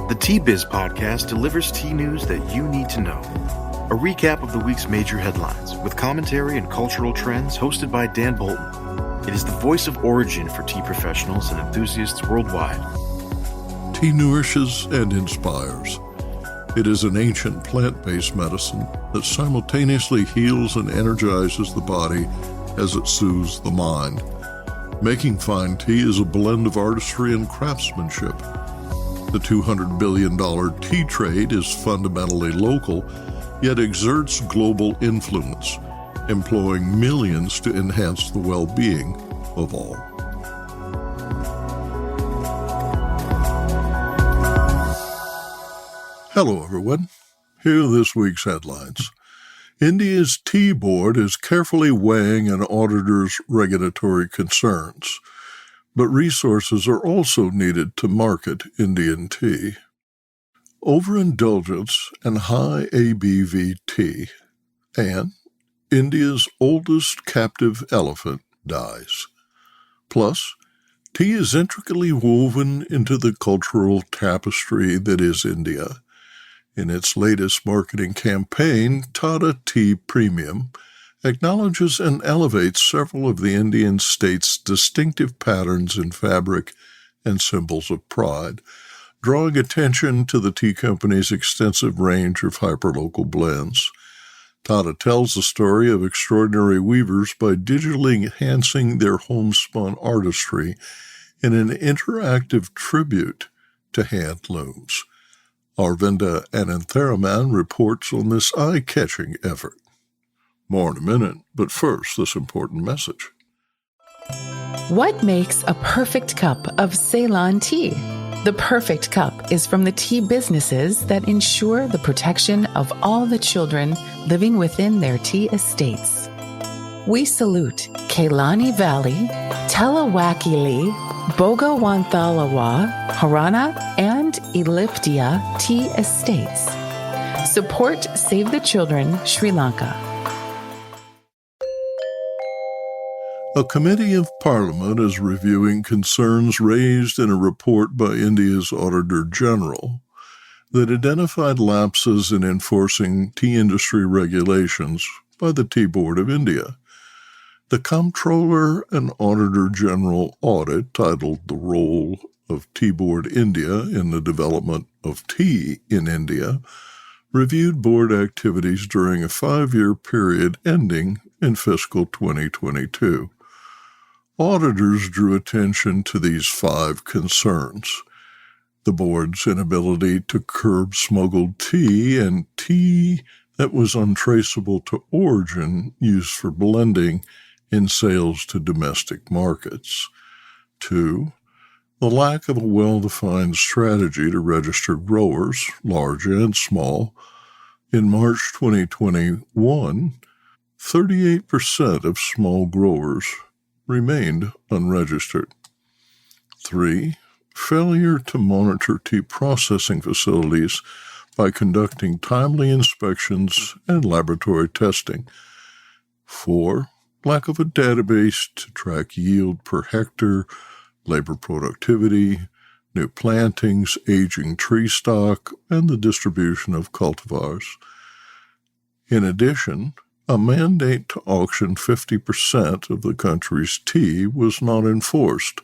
The Tea Biz podcast delivers tea news that you need to know. A recap of the week's major headlines with commentary and cultural trends hosted by Dan Bolton. It is the voice of origin for tea professionals and enthusiasts worldwide. Tea nourishes and inspires. It is an ancient plant-based medicine that simultaneously heals and energizes the body as it soothes the mind. Making fine tea is a blend of artistry and craftsmanship. The $200 billion tea trade is fundamentally local, yet exerts global influence, employing millions to enhance the well-being of all. Hello, everyone. Here are this week's headlines. India's Tea Board is carefully weighing an auditor's regulatory concerns, but resources are also needed to market Indian tea. Overindulgence and high ABV tea, and India's oldest captive elephant dies. Plus, tea is intricately woven into the cultural tapestry that is India. In its latest marketing campaign, Tata Tea Premium acknowledges and elevates several of the Indian state's distinctive patterns in fabric and symbols of pride, drawing attention to the tea company's extensive range of hyperlocal blends. Tata tells the story of extraordinary weavers by digitally enhancing their homespun artistry in an interactive tribute to handlooms. Aravinda Anantharaman reports on this eye-catching effort. More in a minute, but first, this important message. What makes a perfect cup of Ceylon tea? The perfect cup is from the tea businesses that ensure the protection of all the children living within their tea estates. We salute Kailani Valley, Telawakili, Bogawantalawa, Harana, and Eliptia tea estates. Support Save the Children, Sri Lanka. A committee of Parliament is reviewing concerns raised in a report by India's Auditor General that identified lapses in enforcing tea industry regulations by the Tea Board of India. The Comptroller and Auditor General audit, titled The Role of Tea Board India in the Development of Tea in India, reviewed board activities during a 5-year period ending in fiscal 2022. Auditors drew attention to these 5 concerns: the board's inability to curb smuggled tea and tea that was untraceable to origin used for blending in sales to domestic markets. 2, the lack of a well-defined strategy to register growers, large and small. In March 2021, 38% of small growers remained unregistered. 3, failure to monitor tea processing facilities by conducting timely inspections and laboratory testing. 4, lack of a database to track yield per hectare, labor productivity, new plantings, aging tree stock, and the distribution of cultivars. In addition, a mandate to auction 50% of the country's tea was not enforced.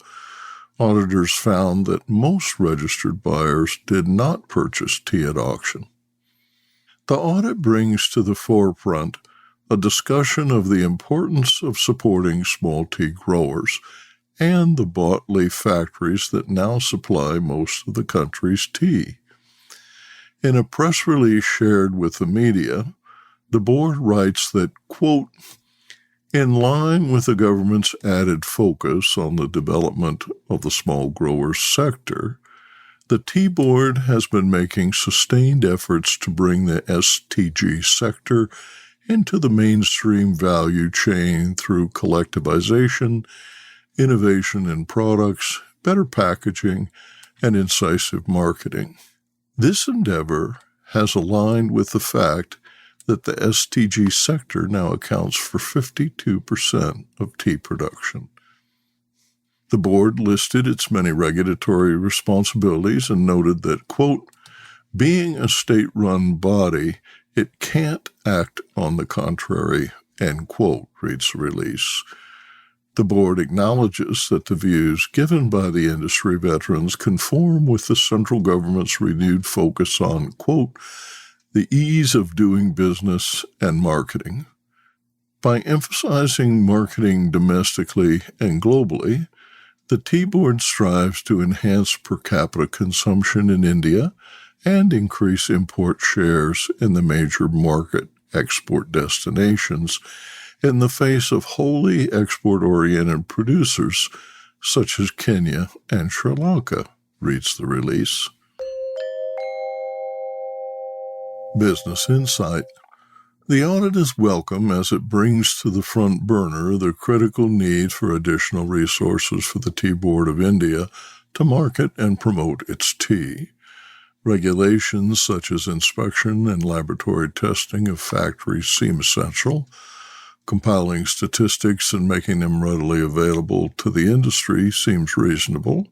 Auditors found that most registered buyers did not purchase tea at auction. The audit brings to the forefront a discussion of the importance of supporting small tea growers and the bought leaf factories that now supply most of the country's tea. In a press release shared with the media, the board writes that, quote, in line with the government's added focus on the development of the small growers sector, the Tea Board has been making sustained efforts to bring the STG sector into the mainstream value chain through collectivization, innovation in products, better packaging, and incisive marketing. This endeavor has aligned with the fact that the STG sector now accounts for 52% of tea production. The board listed its many regulatory responsibilities and noted that, quote, Being a state-run body, it can't act on the contrary, end quote, reads the release. The board acknowledges that the views given by the industry veterans conform with the central government's renewed focus on, quote, the ease of doing business and marketing. By emphasizing marketing domestically and globally, the Tea Board strives to enhance per capita consumption in India and increase import shares in the major market export destinations in the face of wholly export-oriented producers such as Kenya and Sri Lanka, reads the release. Business Insight. The audit is welcome as it brings to the front burner the critical need for additional resources for the Tea Board of India to market and promote its tea. Regulations such as inspection and laboratory testing of factories seem essential. Compiling statistics and making them readily available to the industry seems reasonable.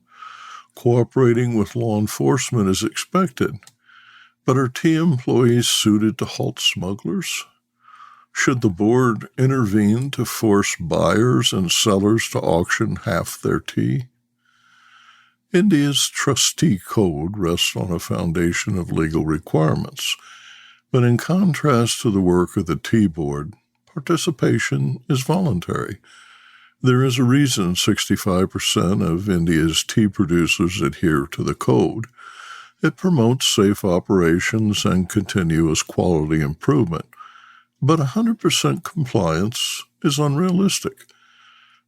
Cooperating with law enforcement is expected. But are tea employees suited to halt smugglers? Should the board intervene to force buyers and sellers to auction half their tea? India's trustee code rests on a foundation of legal requirements, but in contrast to the work of the Tea Board, participation is voluntary. There is a reason 65% of India's tea producers adhere to the code. It promotes safe operations and continuous quality improvement, but 100% compliance is unrealistic.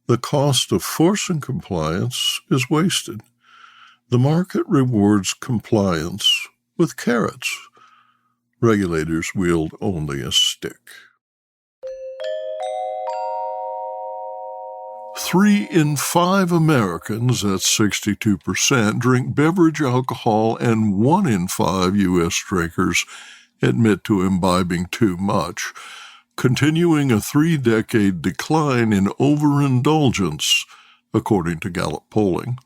The cost of forcing compliance is wasted. The market rewards compliance with carrots. Regulators wield only a stick. 3 in 5 Americans, that's 62%, drink beverage alcohol, and 1 in 5 U.S. drinkers admit to imbibing too much, continuing a 3-decade decline in overindulgence, according to Gallup polling.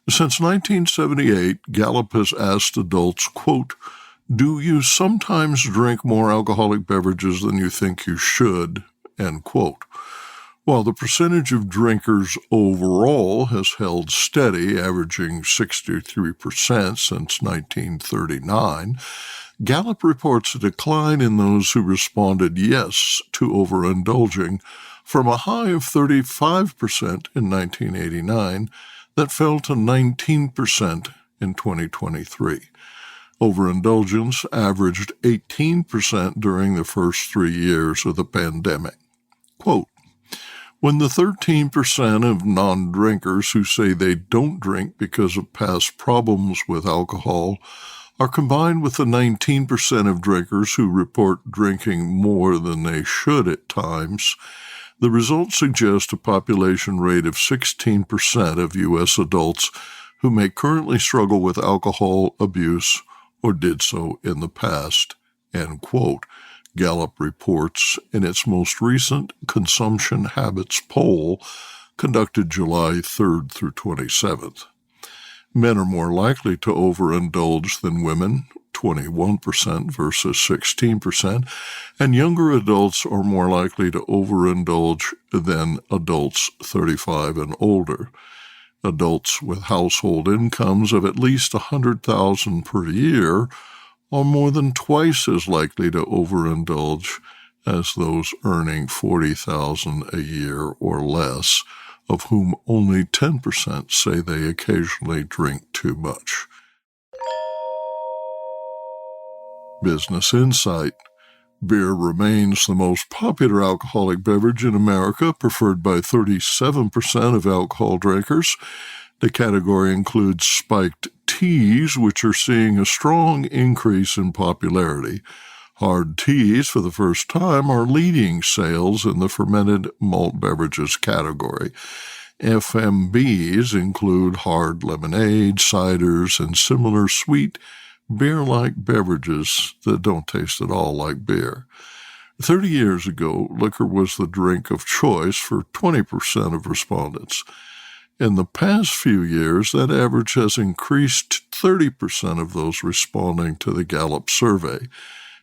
Since 1978, Gallup has asked adults, quote, do you sometimes drink more alcoholic beverages than you think you should, end quote. While the percentage of drinkers overall has held steady, averaging 63% since 1939, Gallup reports a decline in those who responded yes to overindulging from a high of 35% in 1989 that fell to 19% in 2023. Overindulgence averaged 18% during the first 3 years of the pandemic. Quote, when the 13% of non-drinkers who say they don't drink because of past problems with alcohol are combined with the 19% of drinkers who report drinking more than they should at times, the results suggest a population rate of 16% of U.S. adults who may currently struggle with alcohol abuse or did so in the past, end quote. Gallup reports in its most recent consumption habits poll conducted July 3rd through 27th. Men are more likely to overindulge than women, 21% versus 16%, and younger adults are more likely to overindulge than adults 35 and older. Adults with household incomes of at least $100,000 per year are more than twice as likely to overindulge as those earning $40,000 a year or less, of whom only 10% say they occasionally drink too much. Business Insight. Beer remains the most popular alcoholic beverage in America, preferred by 37% of alcohol drinkers. The category includes spiked teas, which are seeing a strong increase in popularity. Hard teas, for the first time, are leading sales in the fermented malt beverages category. FMBs include hard lemonade, ciders, and similar sweet, beer-like beverages that don't taste at all like beer. 30 years ago, liquor was the drink of choice for 20% of respondents. In the past few years, that average has increased 30% of those responding to the Gallup survey.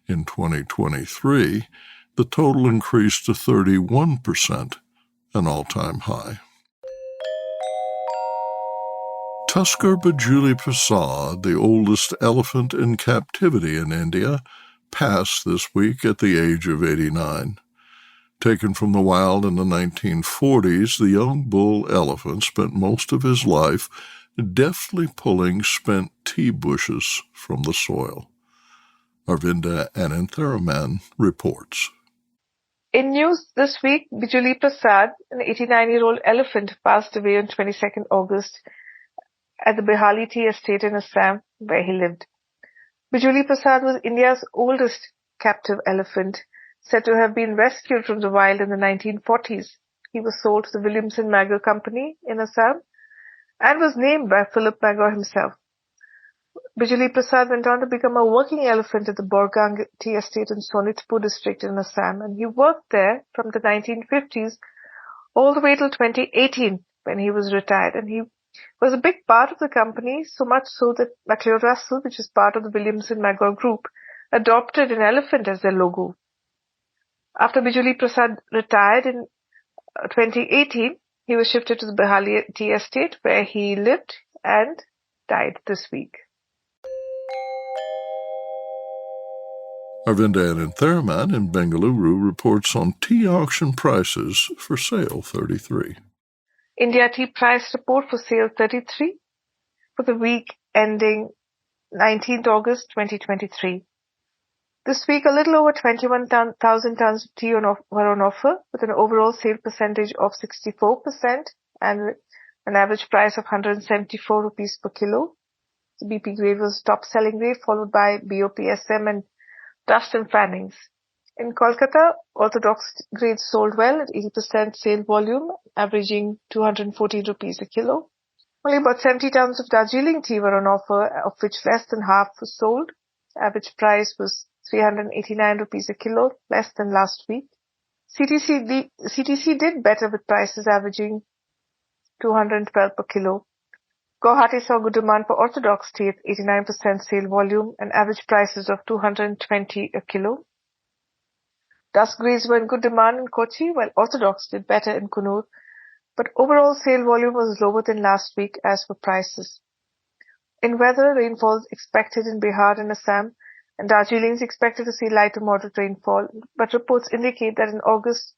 In 2023, the total increased to 31%, an all-time high. Tuskar Bajuli Prasad, the oldest elephant in captivity in India, passed this week at the age of 89. Taken from the wild in the 1940s, the young bull elephant spent most of his life deftly pulling spent tea bushes from the soil. Aravinda Anantharaman reports. In news this week, Bijuli Prasad, an 89-year-old elephant, passed away on 22nd August at the Behali Tea Estate in Assam, where he lived. Bijuli Prasad was India's oldest captive elephant, said to have been rescued from the wild in the 1940s. He was sold to the Williamson Magor Company in Assam and was named by Philip Magor himself. Bijuli Prasad went on to become a working elephant at the Borgang Tea Estate in Sonitpur district in Assam, and he worked there from the 1950s all the way till 2018 when he was retired. And he was a big part of the company, so much so that McLeod Russell, which is part of the Williamson Magor Group, adopted an elephant as their logo. After Bijuli Prasad retired in 2018, he was shifted to the Behali Tea Estate, where he lived and died this week. Aravinda Anantharaman in Bengaluru reports on tea auction prices for sale 33. India Tea Price Report for sale 33 for the week ending 19th August 2023. This week, a little over 21,000 tons of tea were on offer, with an overall sale percentage of 64% and an average price of 174 rupees per kilo. The BP grade was top-selling grade, followed by BOPSM and dust and fannings. In Kolkata, orthodox grades sold well at 80% sale volume, averaging 214 rupees a kilo. Only about 70 tons of Darjeeling tea were on offer, of which less than half was sold. Average price was 389 rupees a kilo, less than last week. CTC did better with prices averaging 212 per kilo. Guwahati saw good demand for orthodox tea at 89% sale volume and average prices of 220 a kilo. Dust grades were in good demand in Kochi, while orthodox did better in Kannur, but overall sale volume was lower than last week as for prices. In weather, rainfall is expected in Bihar and Assam, and Darjeeling is expected to see light to moderate rainfall, but reports indicate that in August,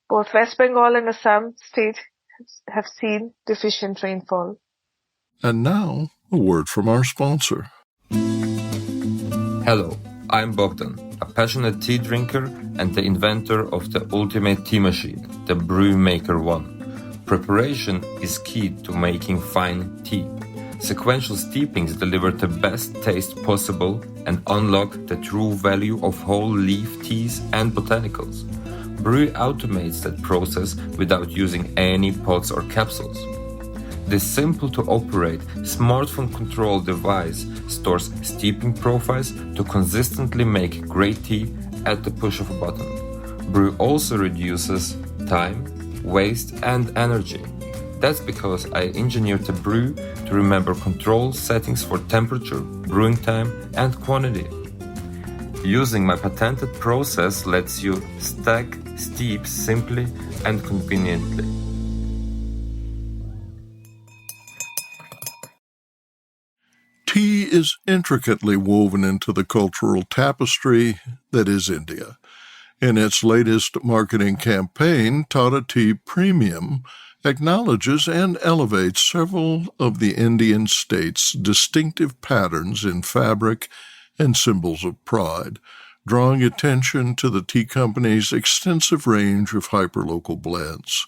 both West Bengal and Assam state have seen deficient rainfall. And now, a word from our sponsor. Hello, I'm Bogdan, a passionate tea drinker and the inventor of the ultimate tea machine, the Brew Maker 1. Preparation is key to making fine tea. Sequential steepings deliver the best taste possible and unlock the true value of whole leaf teas and botanicals. Brew automates that process without using any pots or capsules. This simple-to-operate, smartphone-controlled device stores steeping profiles to consistently make great tea at the push of a button. Brew also reduces time, waste, and energy. That's because I engineered the brew to remember control settings for temperature, brewing time, and quantity. Using my patented process lets you stack steep simply and conveniently. Tea is intricately woven into the cultural tapestry that is India. In its latest marketing campaign, Tata Tea Premium acknowledges and elevates several of the Indian state's distinctive patterns in fabric and symbols of pride, drawing attention to the tea company's extensive range of hyperlocal blends.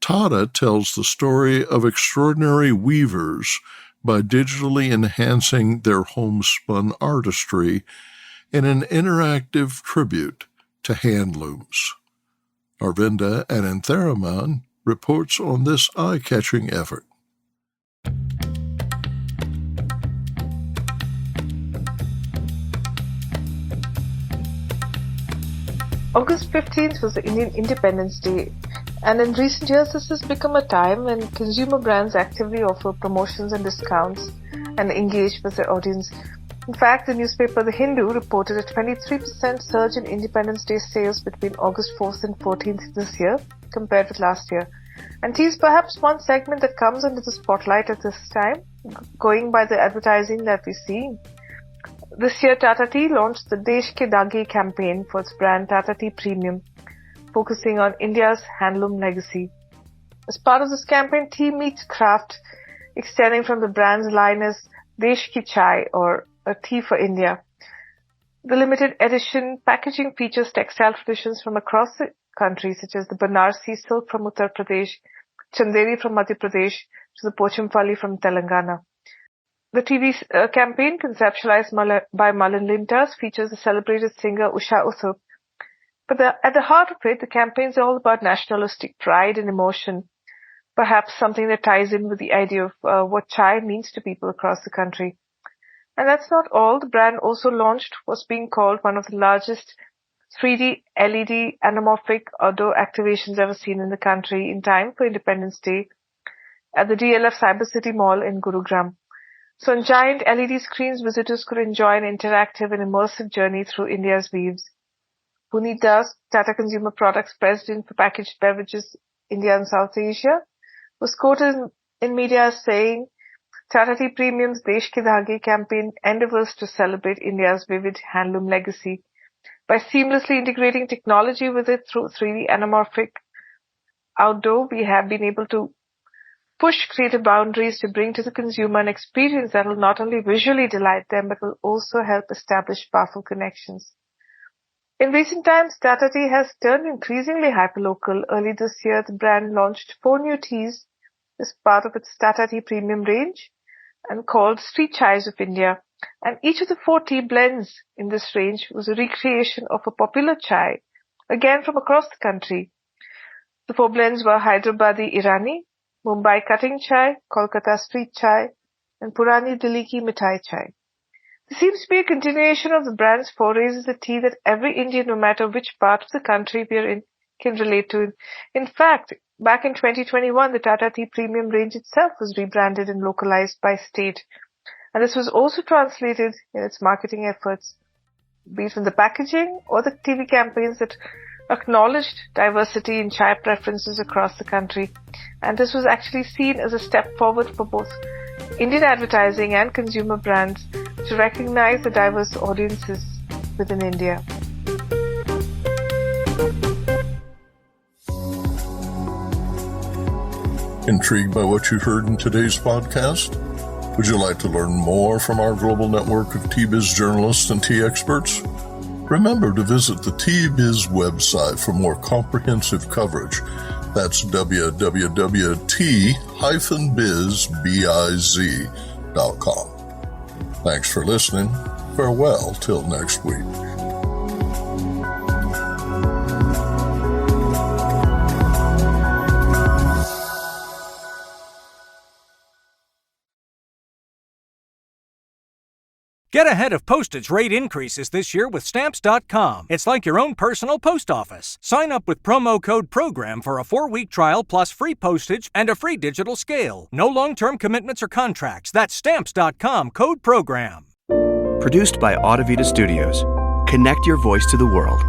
Tata tells the story of extraordinary weavers by digitally enhancing their homespun artistry in an interactive tribute to handlooms. Aravinda Anantharaman reports on this eye-catching effort. August 15th was the Indian Independence Day, And in recent years, this has become a time when consumer brands actively offer promotions and discounts and engage with their audience. In fact, the newspaper The Hindu reported a 23% surge in Independence Day sales between August 4th and 14th this year compared with last year. And tea is perhaps one segment that comes under the spotlight at this time, going by the advertising that we see. This year, Tata Tea launched the Desh ke Dhaage campaign for its brand Tata Tea Premium, focusing on India's handloom legacy. As part of this campaign, tea meets craft, extending from the brand's line as Desh ki Chai, or a tea for India. The limited edition packaging features textile traditions from across the country, such as the Banarsi silk from Uttar Pradesh, Chanderi from Madhya Pradesh, to the Pochampalli from Telangana. The TV campaign, conceptualized by Malin Lintas, features the celebrated singer Usha Uthup. But at the heart of it, the campaign is all about nationalistic pride and emotion, perhaps something that ties in with the idea of what chai means to people across the country. And that's not all. The brand also launched what's being called one of the largest 3D LED anamorphic outdoor activations ever seen in the country in time for Independence Day at the DLF Cyber City Mall in Gurugram. So on giant LED screens, visitors could enjoy an interactive and immersive journey through India's weaves. Puneet Das, Tata Consumer Products President for Packaged Beverages India and South Asia, was quoted in media as saying, Tata Tea Premium's Desh ke Dhaage campaign endeavors to celebrate India's vivid handloom legacy by seamlessly integrating technology with it through 3D anamorphic outdoor. We have been able to push creative boundaries to bring to the consumer an experience that will not only visually delight them, but will also help establish powerful connections. In recent times, Tata Tea has turned increasingly hyperlocal. Early this year, the brand launched 4 new teas as part of its Tata Tea Premium range and called Street Chais of India. And each of the 4 tea blends in this range was a recreation of a popular chai, again from across the country. The 4 blends were Hyderabadi Irani, Mumbai Cutting Chai, Kolkata Street Chai, and Purani Delhi Ki Mithai Chai. This seems to be a continuation of the brand's forays as a tea that every Indian, no matter which part of the country we are in, can relate to. In fact, back in 2021, the Tata Tea Premium range itself was rebranded and localized by state. And this was also translated in its marketing efforts, be it from the packaging or the TV campaigns that acknowledged diversity in chai preferences across the country. And this was actually seen as a step forward for both Indian advertising and consumer brands to recognize the diverse audiences within India. Intrigued by what you heard in today's podcast? Would you like to learn more from our global network of tea biz journalists and tea experts? Remember to visit the Tea Biz website for more comprehensive coverage. That's www.tea-biz.com. Thanks for listening. Farewell till next week. Get ahead of postage rate increases this year with Stamps.com. It's like your own personal post office. Sign up with promo code PROGRAM for a 4-week trial plus free postage and a free digital scale. No long-term commitments or contracts. That's Stamps.com, code PROGRAM. Produced by Audivita Studios. Connect your voice to the world.